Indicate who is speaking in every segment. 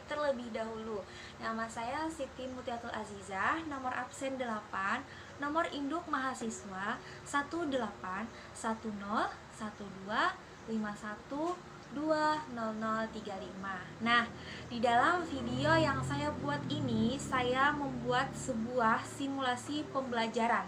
Speaker 1: terlebih dahulu. Nama saya Siti Mutiatul Azizah, nomor absen 8, nomor induk mahasiswa 181251200035. Nah, di dalam video yang saya buat ini, saya membuat sebuah simulasi pembelajaran.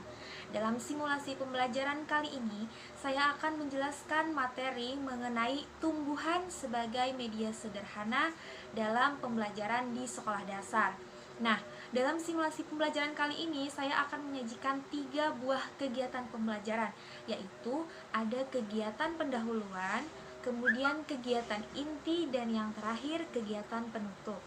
Speaker 1: Dalam simulasi pembelajaran kali ini, saya akan menjelaskan materi mengenai tumbuhan sebagai media sederhana dalam pembelajaran di sekolah dasar. Nah, dalam simulasi pembelajaran kali ini, saya akan menyajikan 3 buah kegiatan pembelajaran, yaitu ada kegiatan pendahuluan, kemudian kegiatan inti, dan yang terakhir kegiatan penutup.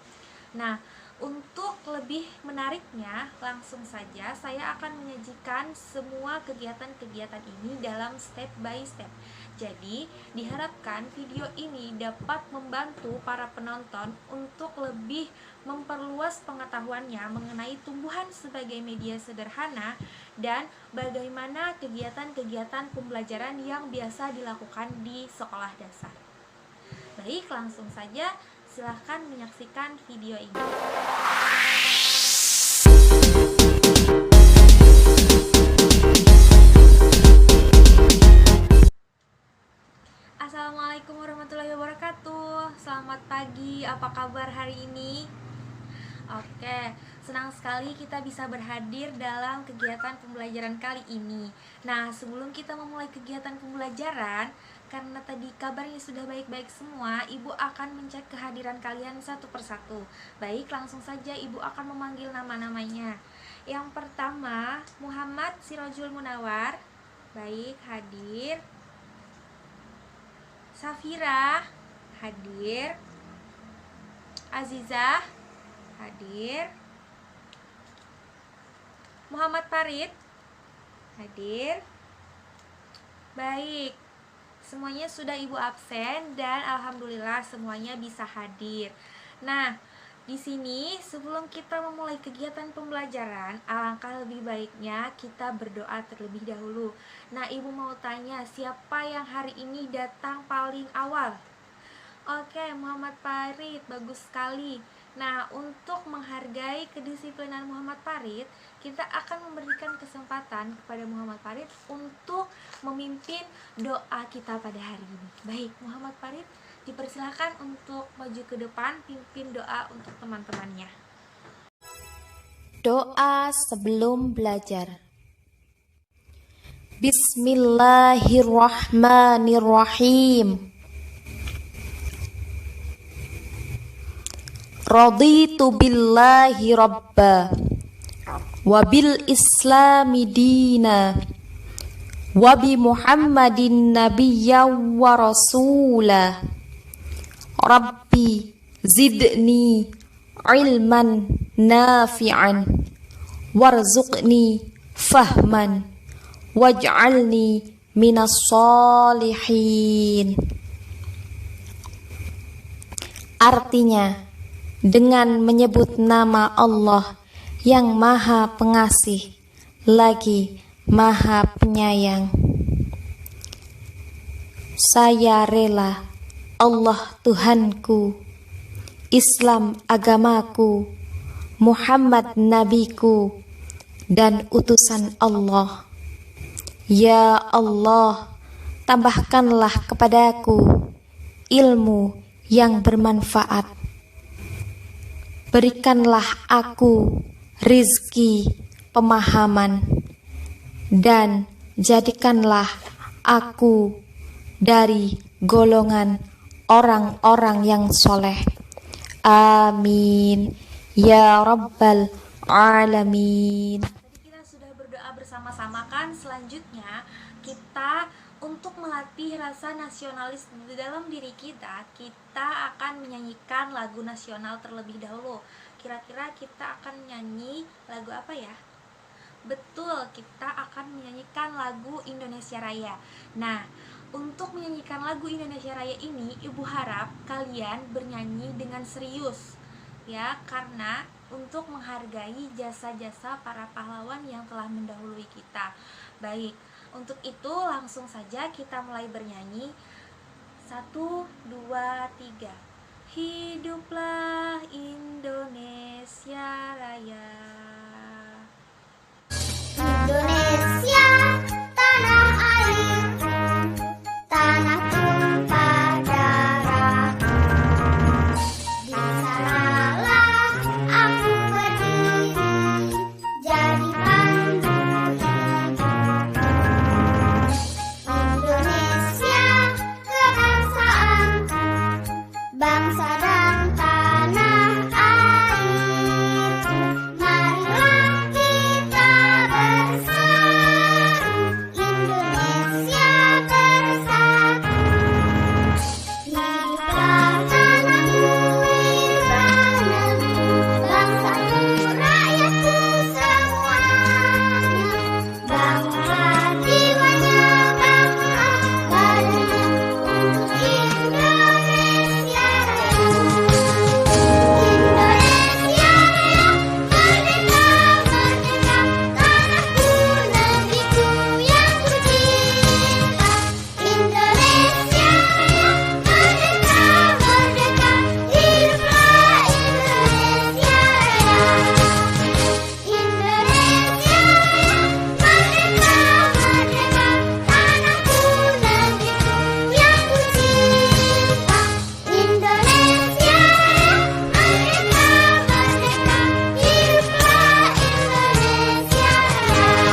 Speaker 1: Nah, untuk lebih menariknya, langsung saja saya akan menyajikan semua kegiatan-kegiatan ini dalam step by step. Jadi, diharapkan video ini dapat membantu para penonton untuk lebih memperluas pengetahuannya mengenai tumbuhan sebagai media sederhana dan bagaimana kegiatan-kegiatan pembelajaran yang biasa dilakukan di sekolah dasar. Baik, langsung saja silahkan menyaksikan video ini. Assalamualaikum warahmatullahi wabarakatuh. Selamat pagi, apa kabar hari ini? Oke, senang sekali kita bisa berhadir dalam kegiatan pembelajaran kali ini. Nah, sebelum kita memulai kegiatan pembelajaran, karena tadi kabarnya sudah baik-baik semua, Ibu akan mencek kehadiran kalian satu persatu. Baik, langsung saja Ibu akan memanggil nama-namanya. Yang pertama, Muhammad Sirojul Munawar. Baik, hadir. Safira, hadir. Azizah, hadir. Muhammad Farid, hadir. Baik, semuanya sudah Ibu absen dan alhamdulillah semuanya bisa hadir. Nah, di sini sebelum kita memulai kegiatan pembelajaran, alangkah lebih baiknya kita berdoa terlebih dahulu. Nah, Ibu mau tanya, siapa yang hari ini datang paling awal? Oke, Muhammad Farid, bagus sekali. Nah, untuk menghargai kedisiplinan Muhammad Farid, kita akan memberikan kesempatan kepada Muhammad Farid untuk memimpin doa kita pada hari ini. Baik, Muhammad Farid, dipersilakan untuk maju ke depan, pimpin doa untuk teman-temannya.
Speaker 2: Doa sebelum belajar. Bismillahirrahmanirrahim. Raditu billahi rabba wa bil islami dina wa bi muhammadin nabiyya wa rasula. Rabbi zidni ilman nafi'an warzuqni fahman waj'alni minas solihin. Artinya, dengan menyebut nama Allah yang Maha Pengasih lagi Maha Penyayang, saya rela Allah Tuhanku, Islam agamaku, Muhammad nabiku dan utusan Allah. Ya Allah, tambahkanlah kepadaku ilmu yang bermanfaat. Berikanlah aku rizki pemahaman dan jadikanlah aku dari golongan orang-orang yang soleh. Amin ya rabbal alamin.
Speaker 1: Kita sudah berdoa bersama-sama kan? Selanjutnya kita untuk melatih rasa nasionalis di dalam diri kita, kita akan menyanyikan lagu nasional terlebih dahulu. Kira-kira kita akan menyanyi lagu apa ya? Betul, kita akan menyanyikan lagu Indonesia Raya. Nah, untuk menyanyikan lagu Indonesia Raya ini, Ibu harap kalian bernyanyi dengan serius, ya, karena untuk menghargai jasa-jasa para pahlawan yang telah mendahului kita. Baik, untuk itu langsung saja kita mulai bernyanyi. 1, 2, 3. Hiduplah Indonesia Raya.
Speaker 3: Indonesia, tanah airku, tanah tumpah darahku. Di sanalah aku berdiri, jadi pandu hidupku. Indonesia, kebangsaanku, bangsa dan tanah airku. Marilah kita bersatu, Indonesia bersatu. Hiduplah tanahku, hiduplah negeriku, bangsaku, rakyatku semuanya. Bangunlah jiwanya, bangunlah badannya untuk Indonesia Raya. Indonesia Raya, merdeka, merdeka, tanahku, negeriku yang ku cinta. Indonesia Raya, merdeka, merdeka, hiduplah Indonesia Raya. Indonesia Raya, merdeka, merdeka, tanahku, negeriku yang ku cinta. Indonesia Raya, merdeka, merdeka, hiduplah Indonesia Raya.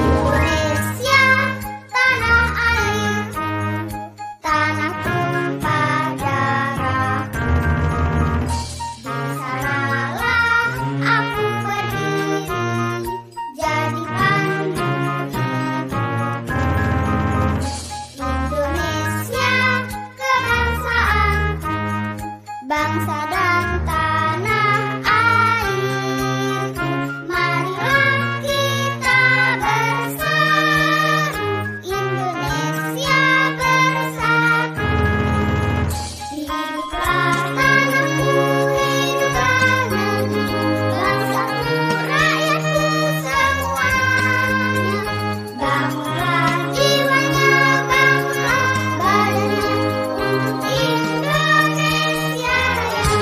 Speaker 3: Indonesia, tanah airku, tanah tumpah darahku. Di sanalah aku berdiri, jadi pandu hidupku. Indonesia, kebangsaanku, bangsa dan tanah airku. Marilah kita bersatu, Indonesia bersatu. Hiduplah tanahku, hiduplah negeriku, bangsaku, rakyatku semuanya. Bangunlah jiwanya, bangunlah badannya untuk Indonesia Raya.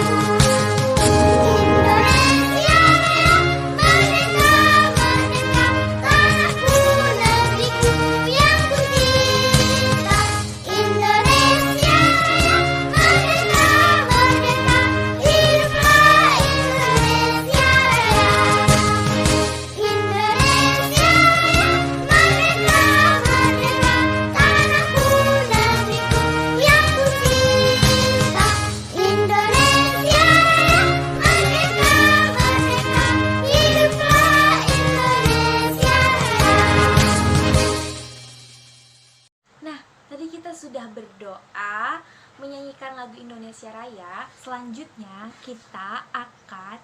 Speaker 3: Indonesia Raya, merdeka, merdeka, tanahku, negeriku yang ku cinta. Indonesia Raya, merdeka, merdeka, hiduplah Indonesia Raya. Indonesia Raya, merdeka, merdeka, tanahku, negeriku yang ku cinta. Indonesia Raya, merdeka, merdeka, hiduplah Indonesia Raya.
Speaker 1: Nah, tadi kita sudah berdoa, menyanyikan lagu Indonesia Raya. Selanjutnya kita akan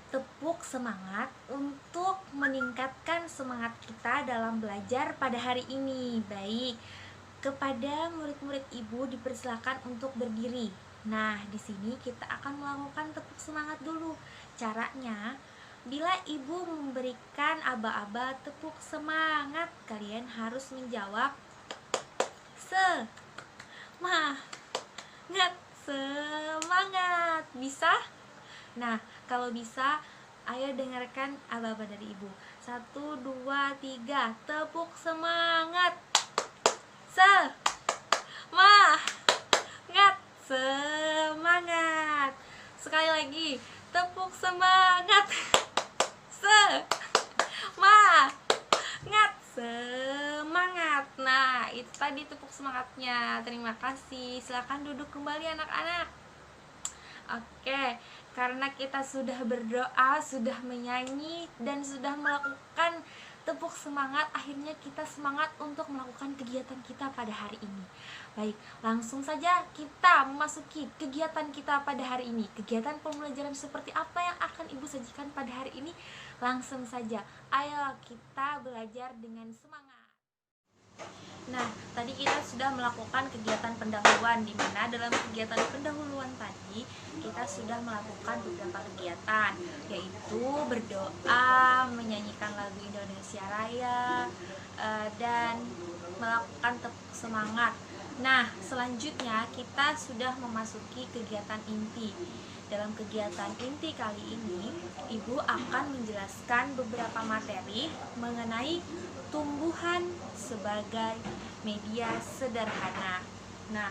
Speaker 1: tepuk semangat untuk meningkatkan semangat kita dalam belajar pada hari ini. Baik, kepada murid-murid ibu dipersilakan untuk berdiri. Nah, di sini kita akan melakukan tepuk semangat dulu. Caranya, bila ibu memberikan aba-aba tepuk semangat, kalian harus menjawab semangat, semangat. Bisa? Nah, kalau bisa, ayo dengarkan aba-aba dari ibu. 1, 2, 3, tepuk semangat. Semangat, semangat. Sekali lagi, tepuk semangat. Semangat, semangat. Nah, itu tadi tepuk semangatnya. Terima kasih. Silakan duduk kembali anak-anak. Oke, karena kita sudah berdoa, sudah menyanyi, dan sudah melakukan tepuk semangat, akhirnya kita semangat untuk melakukan kegiatan kita pada hari ini. Baik, langsung saja kita memasuki kegiatan kita pada hari ini. Kegiatan pembelajaran seperti apa yang akan ibu sajikan pada hari ini? Langsung saja, ayo kita belajar dengan semangat. Nah, tadi kita sudah melakukan kegiatan pendahuluan, di mana dalam kegiatan pendahuluan tadi kita sudah melakukan beberapa kegiatan, yaitu berdoa, menyanyikan lagu Indonesia Raya, dan melakukan tepuk semangat. Nah, selanjutnya kita sudah memasuki kegiatan inti. Dalam kegiatan inti kali ini, Ibu akan menjelaskan beberapa materi mengenai tumbuhan sebagai media sederhana. Nah,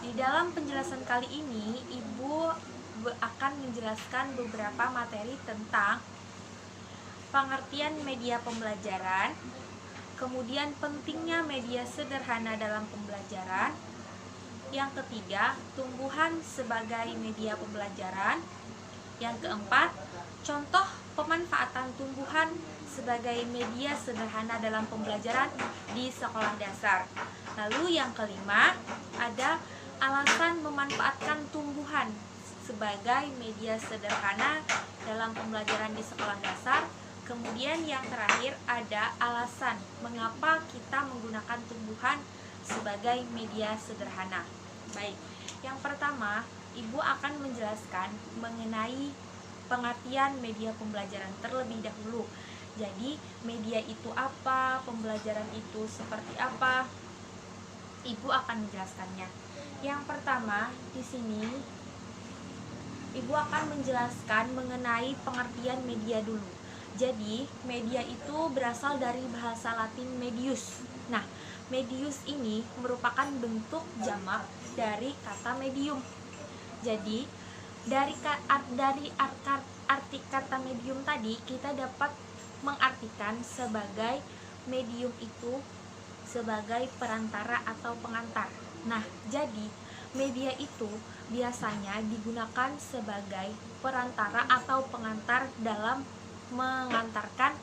Speaker 1: di dalam penjelasan kali ini, Ibu akan menjelaskan beberapa materi tentang pengertian media pembelajaran, kemudian pentingnya media sederhana dalam pembelajaran. Yang ketiga, tumbuhan sebagai media pembelajaran. Yang keempat, contoh pemanfaatan tumbuhan sebagai media sederhana dalam pembelajaran di sekolah dasar. Lalu yang kelima, ada alasan memanfaatkan tumbuhan sebagai media sederhana dalam pembelajaran di sekolah dasar. Kemudian yang terakhir ada alasan mengapa kita menggunakan tumbuhan sebagai media sederhana. Baik, yang pertama, Ibu akan menjelaskan mengenai pengertian media pembelajaran terlebih dahulu. Jadi, media itu apa, pembelajaran itu seperti apa, Ibu akan menjelaskannya. Yang pertama, di sini Ibu akan menjelaskan mengenai pengertian media dulu. Jadi, media itu berasal dari bahasa Latin medius. Nah, medius ini merupakan bentuk jamak dari kata medium. Jadi, dari arti kata medium tadi, kita dapat mengartikan sebagai medium itu sebagai perantara atau pengantar. Nah, jadi media itu biasanya digunakan sebagai perantara atau pengantar dalam mengantarkan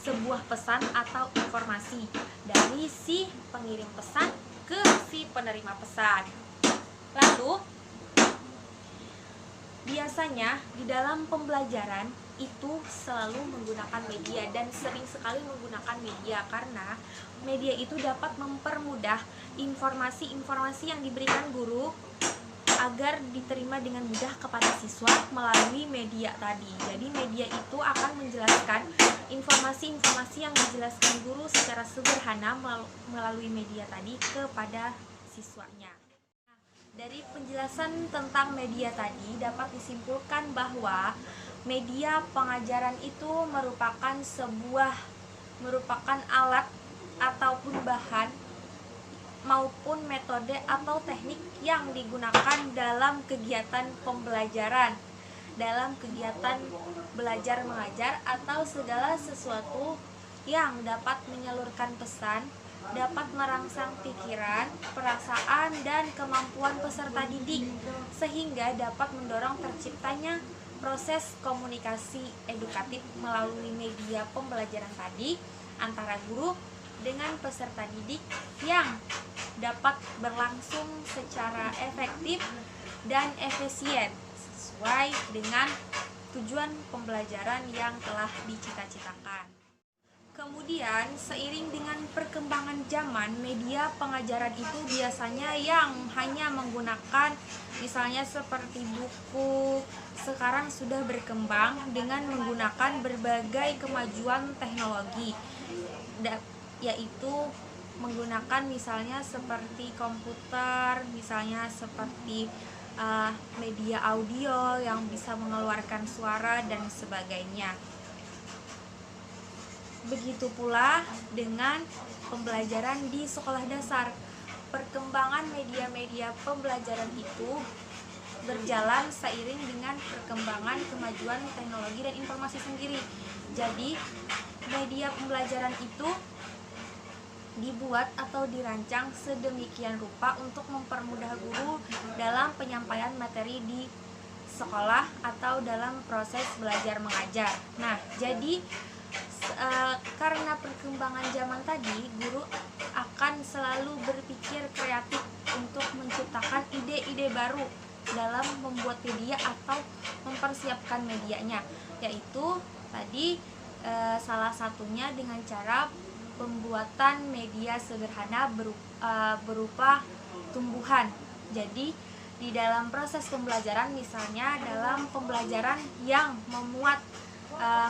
Speaker 1: sebuah pesan atau informasi dari si pengirim pesan ke si penerima pesan. Lalu, biasanya di dalam pembelajaran itu selalu menggunakan media dan sering sekali menggunakan media karena media itu dapat mempermudah informasi-informasi yang diberikan guru agar diterima dengan mudah kepada siswa melalui media tadi. Jadi media itu akan menjelaskan informasi-informasi yang dijelaskan guru secara sederhana melalui media tadi kepada siswanya. Nah, dari penjelasan tentang media tadi dapat disimpulkan bahwa media pengajaran itu merupakan alat ataupun bahan maupun metode atau teknik yang digunakan dalam kegiatan pembelajaran, dalam kegiatan belajar mengajar atau segala sesuatu yang dapat menyalurkan pesan, dapat merangsang pikiran, perasaan, dan kemampuan peserta didik sehingga dapat mendorong terciptanya proses komunikasi edukatif melalui media pembelajaran tadi antara guru dengan peserta didik yang dapat berlangsung secara efektif dan efisien sesuai dengan tujuan pembelajaran yang telah dicita-citakan. Kemudian, seiring dengan perkembangan zaman, media pengajaran itu biasanya yang hanya menggunakan misalnya seperti buku, sekarang sudah berkembang dengan menggunakan berbagai kemajuan teknologi, yaitu menggunakan misalnya seperti komputer, misalnya seperti media audio yang bisa mengeluarkan suara dan sebagainya. Begitu pula dengan pembelajaran di sekolah dasar. Perkembangan media-media pembelajaran itu berjalan seiring dengan perkembangan kemajuan teknologi dan informasi sendiri. Jadi, media pembelajaran itu dibuat atau dirancang sedemikian rupa untuk mempermudah guru dalam penyampaian materi di sekolah atau dalam proses belajar mengajar. Nah, jadi karena perkembangan zaman tadi, guru akan selalu berpikir kreatif untuk menciptakan ide-ide baru dalam membuat media atau mempersiapkan medianya, yaitu tadi salah satunya dengan cara pembuatan media sederhana berupa tumbuhan. Jadi di dalam proses pembelajaran, misalnya dalam pembelajaran yang memuat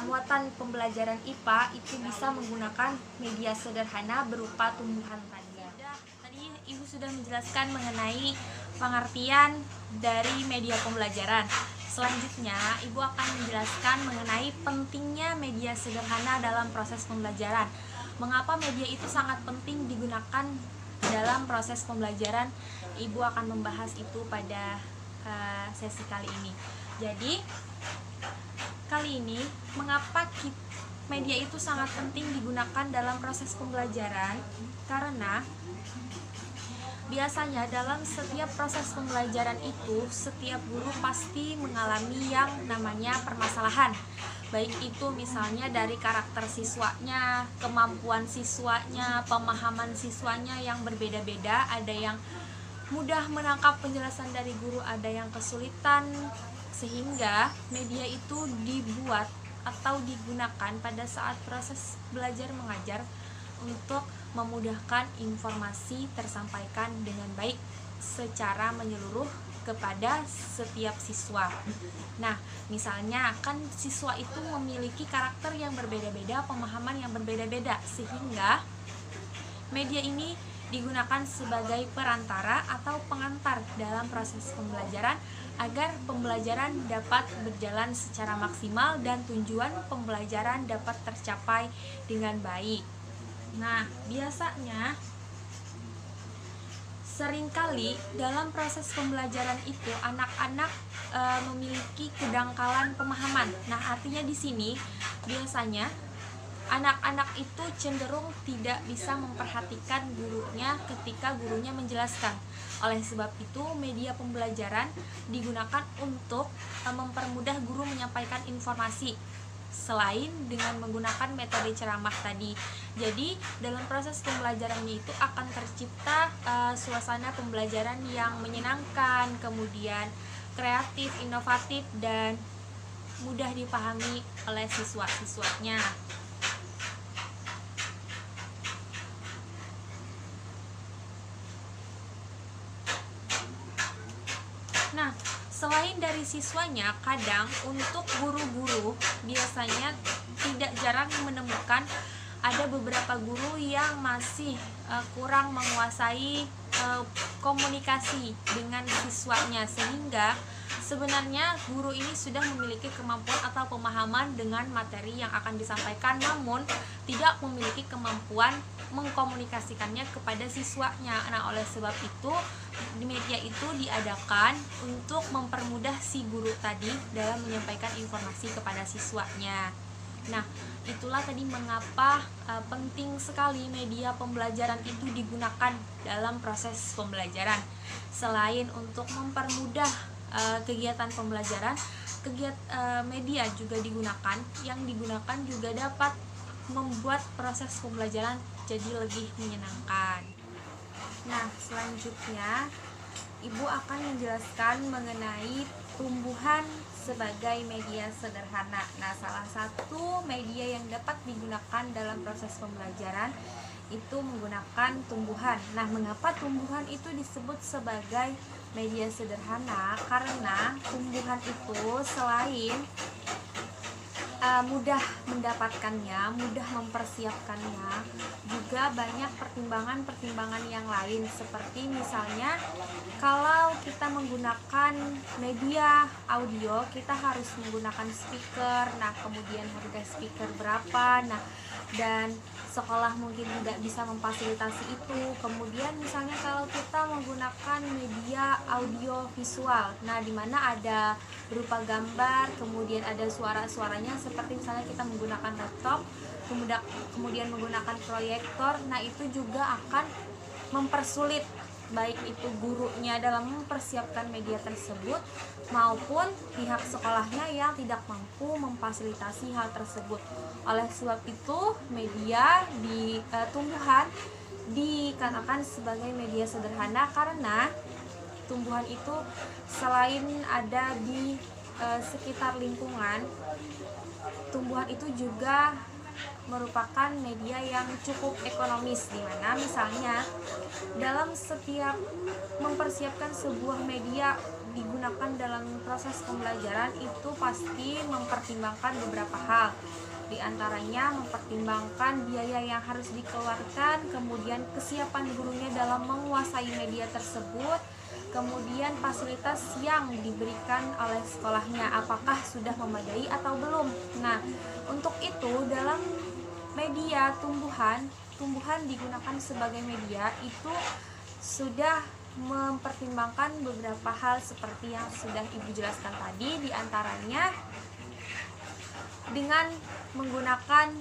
Speaker 1: muatan pembelajaran IPA, itu bisa menggunakan media sederhana berupa tumbuhan tadi. Ibu sudah menjelaskan mengenai pengertian dari media pembelajaran. Selanjutnya, Ibu akan menjelaskan mengenai pentingnya media sederhana dalam proses pembelajaran. Mengapa media itu sangat penting digunakan dalam proses pembelajaran? Ibu akan membahas itu pada sesi kali ini. Jadi, kali ini mengapa media itu sangat penting digunakan dalam proses pembelajaran? Karena biasanya dalam setiap proses pembelajaran itu, setiap guru pasti mengalami yang namanya permasalahan. Baik itu misalnya dari karakter siswanya, kemampuan siswanya, pemahaman siswanya yang berbeda-beda. Ada yang mudah menangkap penjelasan dari guru, ada yang kesulitan. Sehingga media itu dibuat atau digunakan pada saat proses belajar mengajar untuk memudahkan informasi tersampaikan dengan baik secara menyeluruh kepada setiap siswa. Nah, misalnya kan siswa itu memiliki karakter yang berbeda-beda, pemahaman yang berbeda-beda, sehingga media ini digunakan sebagai perantara atau pengantar dalam proses pembelajaran agar pembelajaran dapat berjalan secara maksimal dan tujuan pembelajaran dapat tercapai dengan baik. Nah, biasanya seringkali dalam proses pembelajaran itu anak-anak memiliki kedangkalan pemahaman. Nah, artinya di sini biasanya anak-anak itu cenderung tidak bisa memperhatikan gurunya ketika gurunya menjelaskan. Oleh sebab itu, media pembelajaran digunakan untuk mempermudah guru menyampaikan informasi, selain dengan menggunakan metode ceramah tadi. Jadi dalam proses pembelajarannya itu akan tercipta suasana pembelajaran yang menyenangkan, kemudian kreatif, inovatif, dan mudah dipahami oleh siswa-siswanya. Nah, selain dari siswanya, kadang untuk guru-guru biasanya tidak jarang menemukan ada beberapa guru yang masih kurang menguasai komunikasi dengan siswanya, sehingga sebenarnya guru ini sudah memiliki kemampuan atau pemahaman dengan materi yang akan disampaikan, namun tidak memiliki kemampuan mengkomunikasikannya kepada siswanya. Nah, oleh sebab itu media itu diadakan untuk mempermudah si guru tadi dalam menyampaikan informasi kepada siswanya. Nah, itulah tadi mengapa penting sekali media pembelajaran itu digunakan dalam proses pembelajaran. Selain untuk mempermudah kegiatan pembelajaran, media juga digunakan. Yang digunakan juga dapat membuat proses pembelajaran jadi lebih menyenangkan. Nah, selanjutnya Ibu akan menjelaskan mengenai tumbuhan sebagai media sederhana. Nah, salah satu media yang dapat digunakan dalam proses pembelajaran itu menggunakan tumbuhan. Nah, mengapa tumbuhan itu disebut sebagai media sederhana? Karena tumbuhan itu selain mudah mendapatkannya, mudah mempersiapkannya, juga banyak pertimbangan-pertimbangan yang lain, seperti misalnya kalau kita menggunakan media audio, kita harus menggunakan speaker. Nah, kemudian harga speaker berapa, nah, dan sekolah mungkin tidak bisa memfasilitasi itu. Kemudian misalnya kalau kita menggunakan media audio visual, nah, dimana ada berupa gambar, kemudian ada suara-suaranya, seperti misalnya kita menggunakan laptop, kemudian menggunakan proyektor. Nah, itu juga akan mempersulit baik itu gurunya dalam mempersiapkan media tersebut maupun pihak sekolahnya yang tidak mampu memfasilitasi hal tersebut. Oleh sebab itu, media di tumbuhan dikatakan sebagai media sederhana karena tumbuhan itu selain ada di sekitar lingkungan, tumbuhan itu juga merupakan media yang cukup ekonomis, di mana misalnya dalam setiap mempersiapkan sebuah media digunakan dalam proses pembelajaran itu pasti mempertimbangkan beberapa hal. Di antaranya mempertimbangkan biaya yang harus dikeluarkan, kemudian kesiapan gurunya dalam menguasai media tersebut, kemudian fasilitas yang diberikan oleh sekolahnya apakah sudah memadai atau belum. Nah, untuk itu dalam media tumbuhan digunakan sebagai media itu sudah mempertimbangkan beberapa hal seperti yang sudah Ibu jelaskan tadi, di antaranya dengan menggunakan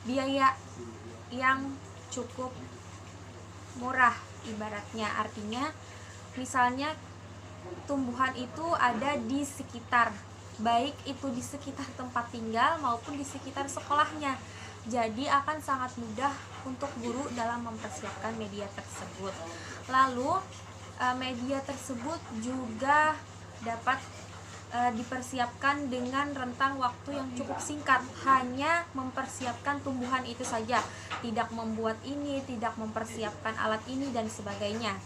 Speaker 1: biaya yang cukup murah ibaratnya. Artinya misalnya tumbuhan itu ada di sekitar, baik itu di sekitar tempat tinggal maupun di sekitar sekolahnya. Jadi akan sangat mudah untuk guru dalam mempersiapkan media tersebut. Lalu media tersebut juga dapat dipersiapkan dengan rentang waktu yang cukup singkat, hanya mempersiapkan tumbuhan itu saja, tidak membuat ini, tidak mempersiapkan alat ini dan sebagainya.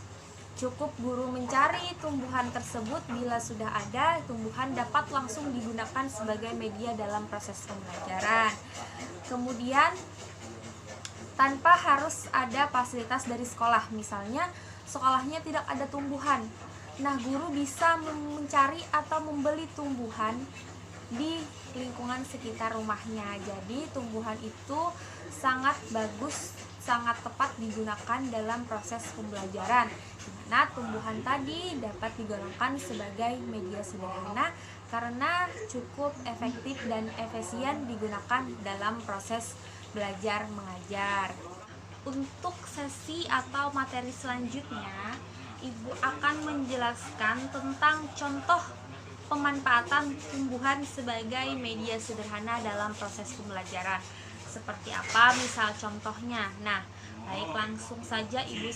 Speaker 1: Cukup guru mencari tumbuhan tersebut, bila sudah ada tumbuhan dapat langsung digunakan sebagai media dalam proses pembelajaran. Kemudian tanpa harus ada fasilitas dari sekolah, misalnya sekolahnya tidak ada tumbuhan, nah guru bisa mencari atau membeli tumbuhan di lingkungan sekitar rumahnya. Jadi tumbuhan itu sangat bagus, sangat tepat digunakan dalam proses pembelajaran, di mana tumbuhan tadi dapat digunakan sebagai media sederhana karena cukup efektif dan efisien digunakan dalam proses belajar mengajar. Untuk sesi atau materi selanjutnya, Ibu akan menjelaskan tentang contoh pemanfaatan tumbuhan sebagai media sederhana dalam proses pembelajaran. Seperti apa misal contohnya? Nah, baik, langsung saja Ibu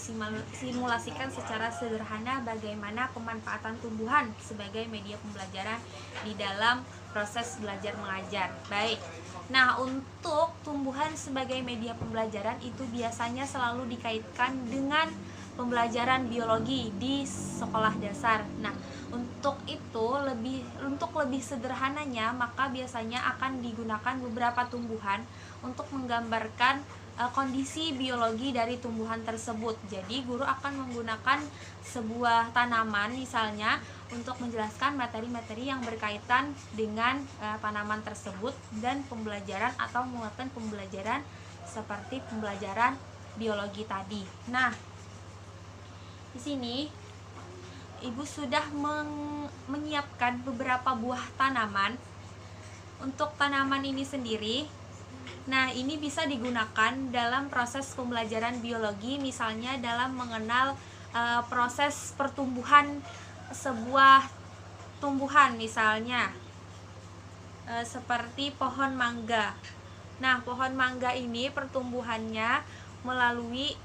Speaker 1: simulasikan secara sederhana bagaimana pemanfaatan tumbuhan sebagai media pembelajaran di dalam proses belajar mengajar. Baik. Nah, untuk tumbuhan sebagai media pembelajaran itu biasanya selalu dikaitkan dengan pembelajaran biologi di sekolah dasar. Nah, untuk lebih sederhananya, maka biasanya akan digunakan beberapa tumbuhan untuk menggambarkan kondisi biologi dari tumbuhan tersebut. Jadi guru akan menggunakan sebuah tanaman misalnya untuk menjelaskan materi-materi yang berkaitan dengan tanaman tersebut dan pembelajaran atau muatan pembelajaran seperti pembelajaran biologi tadi. Nah, di sini Ibu sudah menyiapkan beberapa buah tanaman. Untuk tanaman ini sendiri, nah ini bisa digunakan dalam proses pembelajaran biologi, misalnya dalam mengenal proses pertumbuhan sebuah tumbuhan, misalnya seperti pohon mangga. Nah, pohon mangga ini pertumbuhannya melalui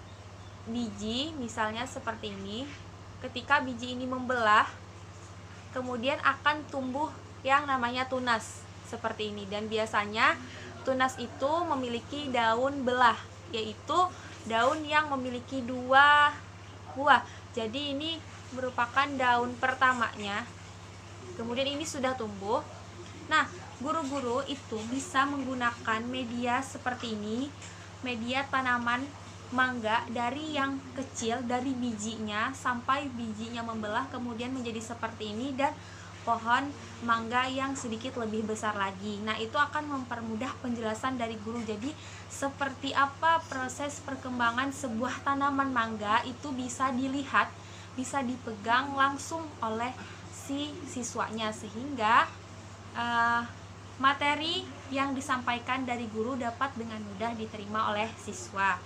Speaker 1: biji, misalnya seperti ini. Ketika biji ini membelah, kemudian akan tumbuh yang namanya tunas seperti ini. Dan biasanya tunas itu memiliki daun belah, yaitu daun yang memiliki 2 buah. Jadi ini merupakan daun pertamanya. Kemudian ini sudah tumbuh. Nah, guru-guru itu bisa menggunakan media seperti ini, media tanaman mangga dari yang kecil, dari bijinya sampai bijinya membelah kemudian menjadi seperti ini, dan pohon mangga yang sedikit lebih besar lagi. Nah, itu akan mempermudah penjelasan dari guru. Jadi seperti apa proses perkembangan sebuah tanaman mangga itu bisa dilihat, bisa dipegang langsung oleh si siswanya, sehingga materi yang disampaikan dari guru dapat dengan mudah diterima oleh siswa.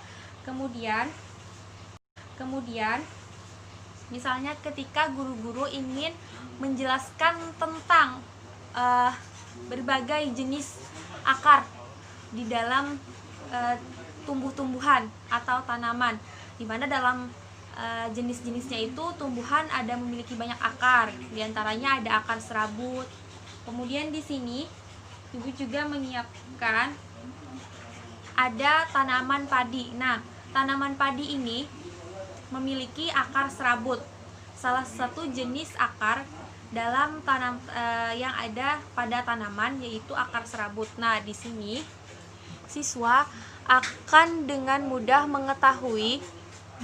Speaker 1: Kemudian misalnya ketika guru-guru ingin menjelaskan tentang berbagai jenis akar di dalam tumbuh-tumbuhan atau tanaman, di mana dalam jenis-jenisnya itu tumbuhan ada memiliki banyak akar, diantaranya ada akar serabut. Kemudian di sini Ibu juga menyiapkan ada tanaman padi. Nah, tanaman padi ini memiliki akar serabut, salah satu jenis akar dalam yang ada pada tanaman, yaitu akar serabut. Nah, di sini siswa akan dengan mudah mengetahui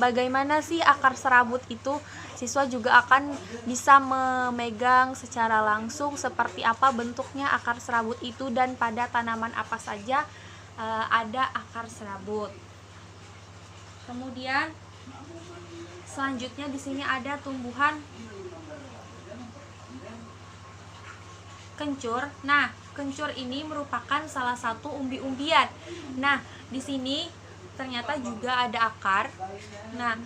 Speaker 1: bagaimana sih akar serabut itu. Siswa juga akan bisa memegang secara langsung seperti apa bentuknya akar serabut itu dan pada tanaman apa saja ada akar serabut. Kemudian selanjutnya di sini ada tumbuhan kencur. Nah, kencur ini merupakan salah satu umbi-umbian. Nah, di sini ternyata juga ada akar. Nah,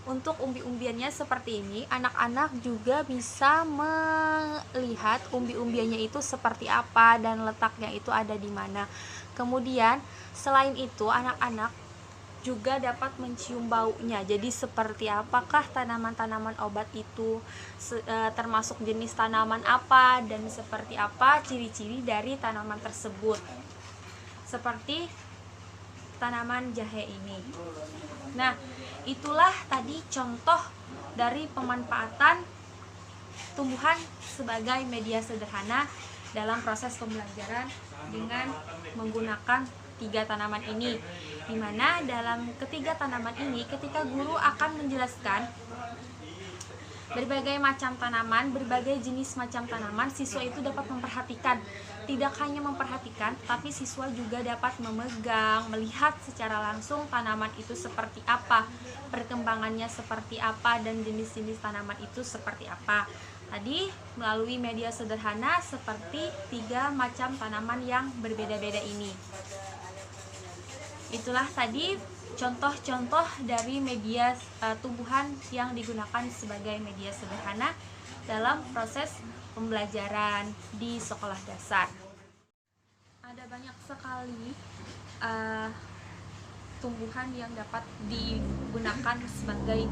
Speaker 1: untuk umbi-umbiannya seperti ini, anak-anak juga bisa melihat umbi-umbiannya itu seperti apa dan letaknya itu ada di mana. Kemudian, selain itu, anak-anak juga dapat mencium baunya. Jadi seperti apakah tanaman-tanaman obat itu, termasuk jenis tanaman apa dan seperti apa ciri-ciri dari tanaman tersebut. Seperti tanaman jahe ini. Nah, itulah tadi contoh dari pemanfaatan tumbuhan sebagai media sederhana dalam proses pembelajaran dengan menggunakan 3 tanaman ini, di mana dalam ketiga tanaman ini ketika guru akan menjelaskan berbagai macam tanaman, berbagai jenis macam tanaman, siswa itu dapat memperhatikan. Tidak hanya memperhatikan, tapi siswa juga dapat memegang, melihat secara langsung tanaman itu seperti apa, perkembangannya seperti apa, dan jenis-jenis tanaman itu seperti apa. Tadi melalui media sederhana seperti 3 macam tanaman yang berbeda-beda ini. Itulah tadi contoh-contoh dari media tumbuhan yang digunakan sebagai media sederhana dalam proses pembelajaran di sekolah dasar. Ada banyak sekali tumbuhan yang dapat digunakan sebagai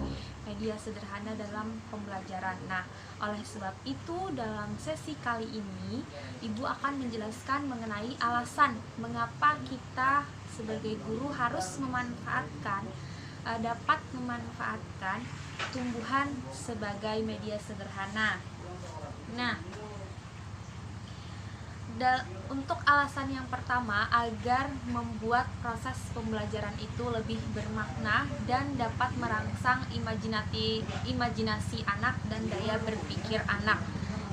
Speaker 1: media sederhana dalam pembelajaran. Nah, oleh sebab itu dalam sesi kali ini Ibu akan menjelaskan mengenai alasan mengapa kita sebagai guru harus dapat memanfaatkan tumbuhan sebagai media sederhana. Nah, untuk alasan yang pertama, agar membuat proses pembelajaran itu lebih bermakna dan dapat merangsang imajinasi anak dan daya berpikir anak.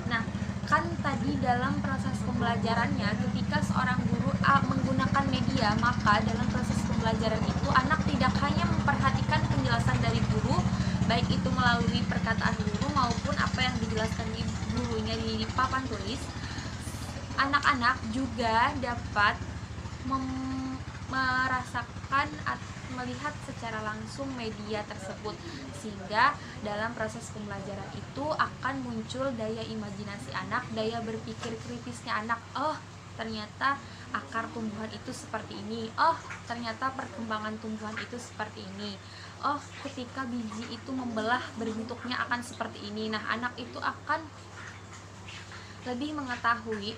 Speaker 1: Nah, kan tadi dalam proses pembelajarannya ketika seorang guru menggunakan media, maka dalam proses pembelajaran itu anak tidak hanya memperhatikan penjelasan dari guru, baik itu melalui perkataan guru maupun apa yang dijelaskan di gurunya di papan tulis. Anak-anak juga dapat merasakan atau melihat secara langsung media tersebut, sehingga dalam proses pembelajaran itu akan muncul daya imajinasi anak, daya berpikir kritisnya anak. Oh, ternyata akar tumbuhan itu seperti ini. Oh, ternyata perkembangan tumbuhan itu seperti ini. Oh, ketika biji itu membelah berbentuknya akan seperti ini. Nah, anak itu akan lebih mengetahui,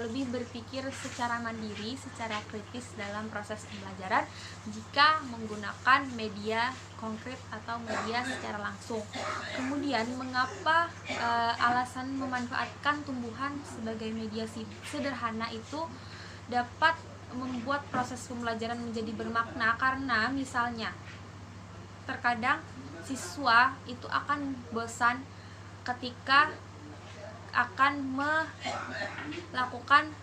Speaker 1: lebih berpikir secara mandiri, secara kritis dalam proses pembelajaran jika menggunakan media konkret atau media secara langsung. Kemudian, mengapa alasan memanfaatkan tumbuhan sebagai media sederhana itu dapat membuat proses pembelajaran menjadi bermakna? Karena misalnya, terkadang siswa itu akan bosan ketika akan melakukan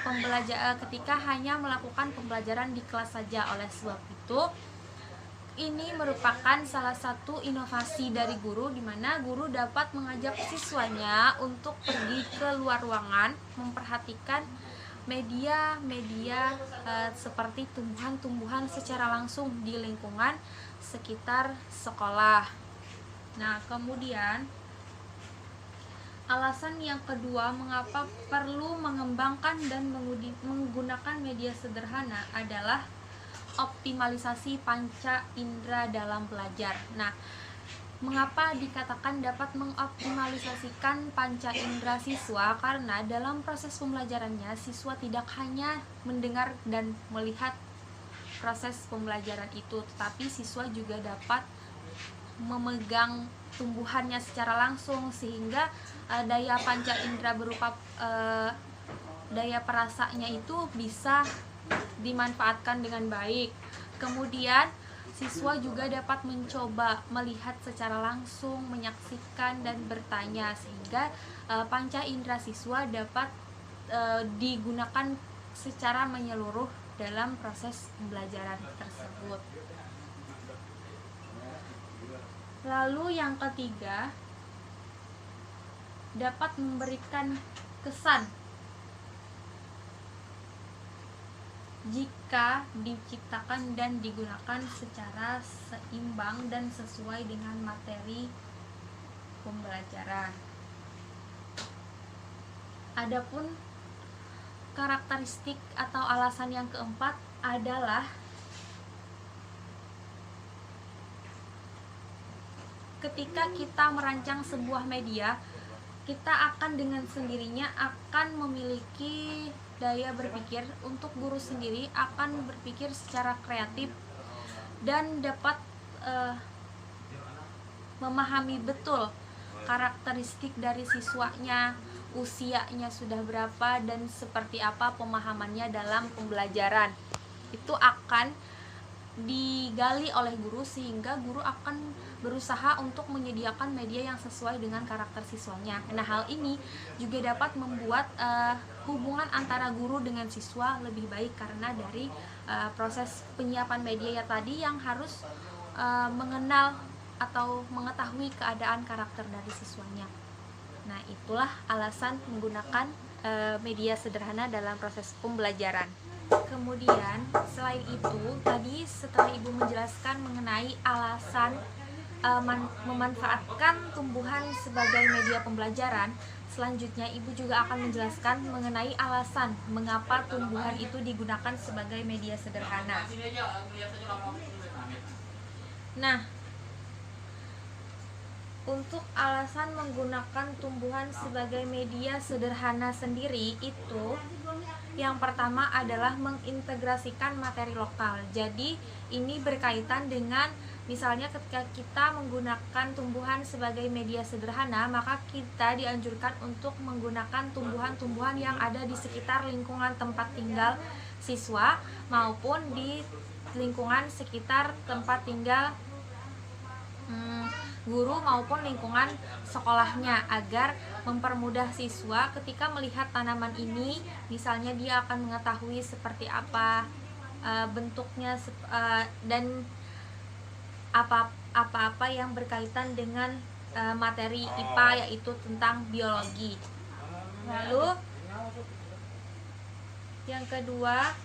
Speaker 1: pembelajaran ketika hanya melakukan pembelajaran di kelas saja. Oleh sebab itu, ini merupakan salah satu inovasi dari guru, di mana guru dapat mengajak siswanya untuk pergi ke luar ruangan, memperhatikan media-media seperti tumbuhan-tumbuhan secara langsung di lingkungan sekitar sekolah. Nah, kemudian alasan yang kedua mengapa perlu mengembangkan dan menggunakan media sederhana adalah optimalisasi panca indera dalam belajar. Nah, mengapa dikatakan dapat mengoptimalisasikan panca indera siswa? Karena dalam proses pembelajarannya siswa tidak hanya mendengar dan melihat proses pembelajaran itu, tetapi siswa juga dapat memegang tumbuhannya secara langsung, sehingga daya panca indera berupa daya perasanya itu bisa dimanfaatkan dengan baik. Kemudian siswa juga dapat mencoba melihat secara langsung, menyaksikan dan bertanya, sehingga panca indera siswa dapat digunakan secara menyeluruh dalam proses pembelajaran tersebut. Lalu yang ketiga, dapat memberikan kesan jika diciptakan dan digunakan secara seimbang dan sesuai dengan materi pembelajaran. Adapun karakteristik atau alasan yang keempat adalah ketika kita merancang sebuah media, kita akan dengan sendirinya akan memiliki daya berpikir. Untuk guru sendiri akan berpikir secara kreatif dan dapat memahami betul karakteristik dari siswanya, usianya sudah berapa, dan seperti apa pemahamannya dalam pembelajaran. Itu akan digali oleh guru, sehingga guru akan berusaha untuk menyediakan media yang sesuai dengan karakter siswanya. Nah, hal ini juga dapat membuat hubungan antara guru dengan siswa lebih baik, karena dari proses penyiapan media tadi yang harus mengenal atau mengetahui keadaan karakter dari siswanya. Nah, itulah alasan menggunakan media sederhana dalam proses pembelajaran. Kemudian selain itu, tadi setelah Ibu menjelaskan mengenai alasan memanfaatkan tumbuhan sebagai media pembelajaran, selanjutnya Ibu juga akan menjelaskan mengenai alasan mengapa tumbuhan itu digunakan sebagai media sederhana. Nah, untuk alasan menggunakan tumbuhan sebagai media sederhana sendiri itu, yang pertama adalah mengintegrasikan materi lokal. Jadi ini berkaitan dengan misalnya ketika kita menggunakan tumbuhan sebagai media sederhana, maka kita dianjurkan untuk menggunakan tumbuhan-tumbuhan yang ada di sekitar lingkungan tempat tinggal siswa maupun di lingkungan sekitar tempat tinggal guru maupun lingkungan sekolahnya, agar mempermudah siswa ketika melihat tanaman ini. Misalnya dia akan mengetahui seperti apa bentuknya dan apa-apa yang berkaitan dengan materi IPA, yaitu tentang biologi. Lalu yang kedua,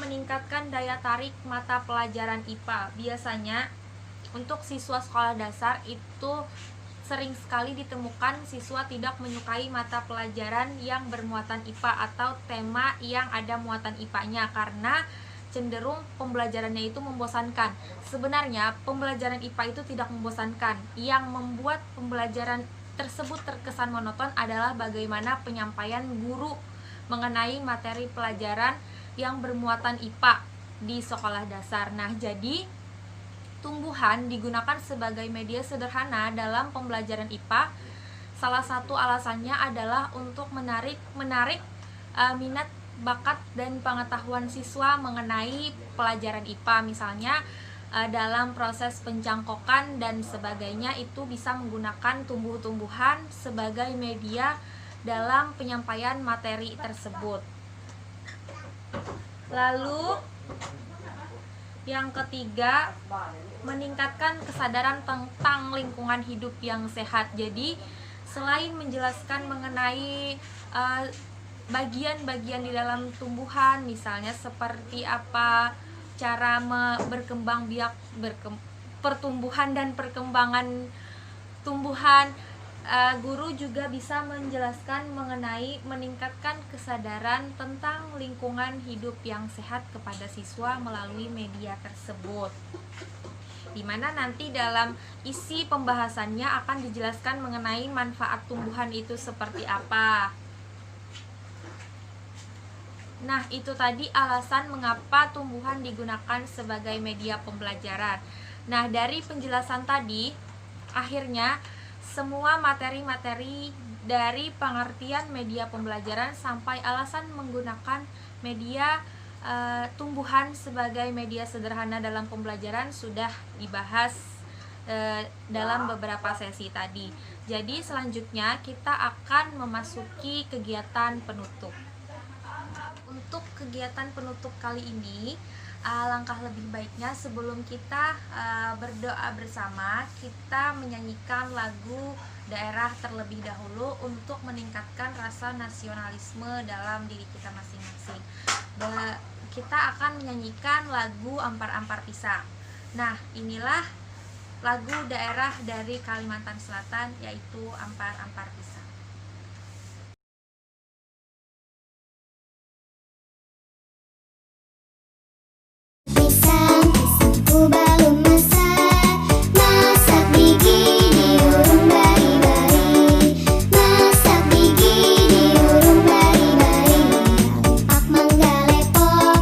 Speaker 1: meningkatkan daya tarik mata pelajaran IPA. Biasanya untuk siswa sekolah dasar itu sering sekali ditemukan siswa tidak menyukai mata pelajaran yang bermuatan IPA atau tema yang ada muatan IPA-nya, karena cenderung pembelajarannya itu membosankan. Sebenarnya pembelajaran IPA itu tidak membosankan. Yang membuat pembelajaran tersebut terkesan monoton adalah bagaimana penyampaian guru mengenai materi pelajaran yang bermuatan IPA di sekolah dasar. Nah, jadi tumbuhan digunakan sebagai media sederhana dalam pembelajaran IPA. Salah satu alasannya adalah untuk menarik minat, bakat, dan pengetahuan siswa mengenai pelajaran IPA. Misalnya dalam proses pencangkokan dan sebagainya, itu bisa menggunakan tumbuh-tumbuhan sebagai media dalam penyampaian materi tersebut. Lalu yang ketiga, meningkatkan kesadaran tentang lingkungan hidup yang sehat. Jadi selain menjelaskan mengenai bagian-bagian di dalam tumbuhan, misalnya seperti apa cara berkembang biak pertumbuhan dan perkembangan tumbuhan, guru juga bisa menjelaskan mengenai meningkatkan kesadaran tentang lingkungan hidup yang sehat kepada siswa melalui media tersebut, dimana nanti dalam isi pembahasannya akan dijelaskan mengenai manfaat tumbuhan itu seperti apa. Nah, itu tadi alasan mengapa tumbuhan digunakan sebagai media pembelajaran. Nah, dari penjelasan tadi, akhirnya semua materi-materi dari pengertian media pembelajaran sampai alasan menggunakan media tumbuhan sebagai media sederhana dalam pembelajaran sudah dibahas dalam beberapa sesi tadi. Jadi selanjutnya kita akan memasuki kegiatan penutup. Untuk kegiatan penutup kali ini, langkah lebih baiknya sebelum kita berdoa bersama, kita menyanyikan lagu daerah terlebih dahulu untuk meningkatkan rasa nasionalisme dalam diri kita masing-masing. Kita akan menyanyikan lagu Ampar-Ampar Pisang. Nah, inilah lagu daerah dari Kalimantan Selatan, yaitu Ampar-Ampar Pisang.
Speaker 3: Pisang, pisangku belum masak, masak gigi diurung bari-bari, masak gigi diurung bari-bari. Pak mangga lepok,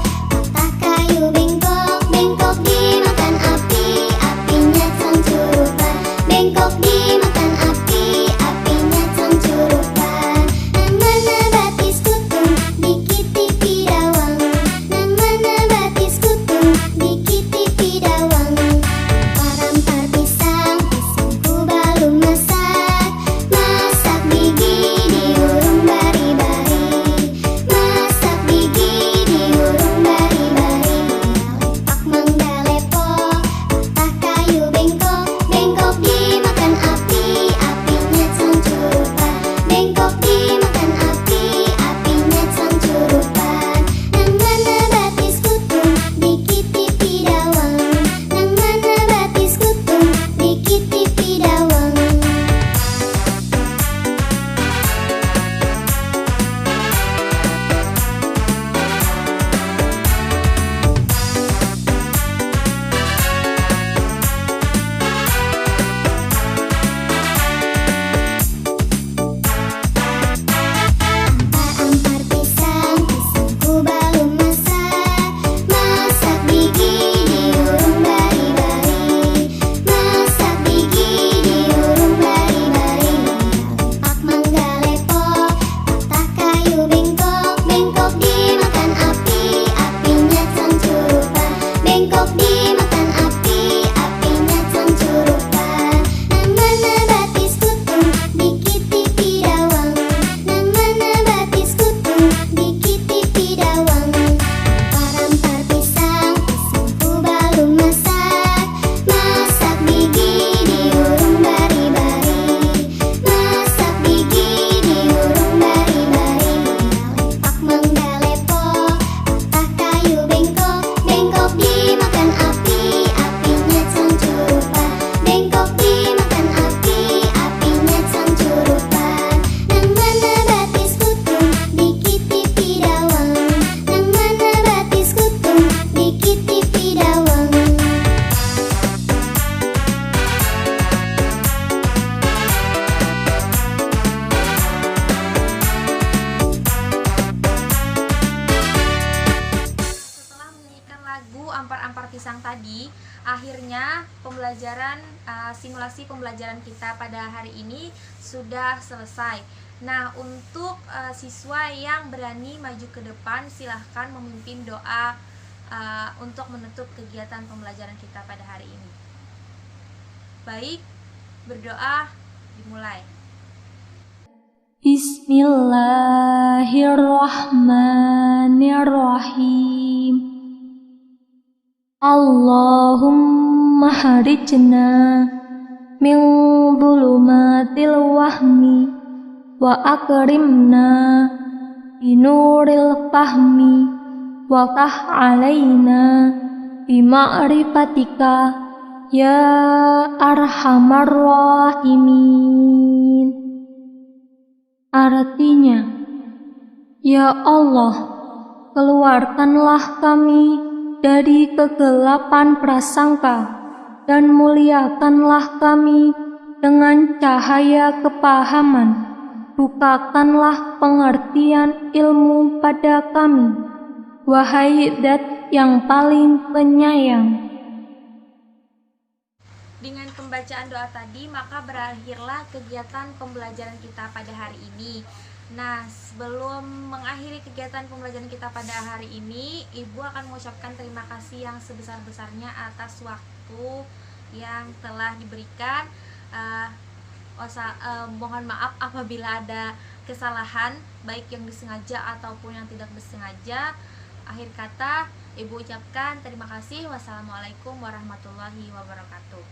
Speaker 3: patah kayu bengkok, bengkok dimakan api, apinya cangcurupan, bengkok dimakan api, apinya cangcurupan. Nang mana batis kutung, dikit-dikit dawang, nang mana batis kutung, dikit-dikit dawang. Ampar-ampar pisang, pisangku belum masak, masak gigi diurung bari-bari, masak gigi diurung bari-bari. Pak mangga lepok, patah kayu bengkok, bengkok dimakan api, apinya cangcurupan, bengkok dimakan api, apinya cangcurupan. Nang mana batis kutung, dikit-dikit dawang, nang mana batis kutung, dikit-dikit dawang. Ampar-ampar pisang, pisangku belum masak, masak gigi diurung bari-bari, masak gigi diurung bari-bari. Pak mangga lepok, patah kayu bengkok, bengkok dimakan api, apinya cangcurupan, bengkok dimakan api, apinya cangcurupan. Nang mana batis kutung, dikit-dikit dawang, nang mana batis kutung, dikit-dikit dawang. Ampar-ampar pisang, pisangku belum masak, masak gigi diurung bari-bari, masak gigi diurung bari-bari. Pak mangga lepok, patah kayu bengkok, bengkok dimakan api, apinya cangcurupan, bengkok dimakan api, apinya cangcurupan. Nang mana batis kutung, dikit-dikit dawang, nang mana batis kutung, dikit-dikit dawang.
Speaker 1: Setelah menyanyikan lagu Ampar-Ampar Pisang tadi, akhirnya pembelajaran simulasi pembelajaran kita pada hari ini sudah selesai. Nah, untuk siswa yang berani maju ke depan, silahkan memimpin doa untuk menutup kegiatan pembelajaran kita pada hari ini. Baik, berdoa dimulai.
Speaker 2: Bismillahirrahmanirrahim. Allahumma harijna min dhulumatil wahmi wa akrimna binuril fahmi wa tah alaina bima'rifatika ya arhamar rahimin. Artinya, ya Allah, keluarkanlah kami dari kegelapan prasangka dan muliakanlah kami dengan cahaya kepahaman. Bukakanlah pengertian ilmu pada kami wahai Dat yang paling penyayang.
Speaker 1: Dengan pembacaan doa tadi, maka berakhirlah kegiatan pembelajaran kita pada hari ini. Nah, sebelum mengakhiri kegiatan pembelajaran kita pada hari ini, Ibu akan mengucapkan terima kasih yang sebesar-besarnya atas waktu yang telah diberikan. Mohon maaf apabila ada kesalahan, baik yang disengaja ataupun yang tidak disengaja. Akhir kata, Ibu ucapkan terima kasih. Wassalamualaikum warahmatullahi wabarakatuh.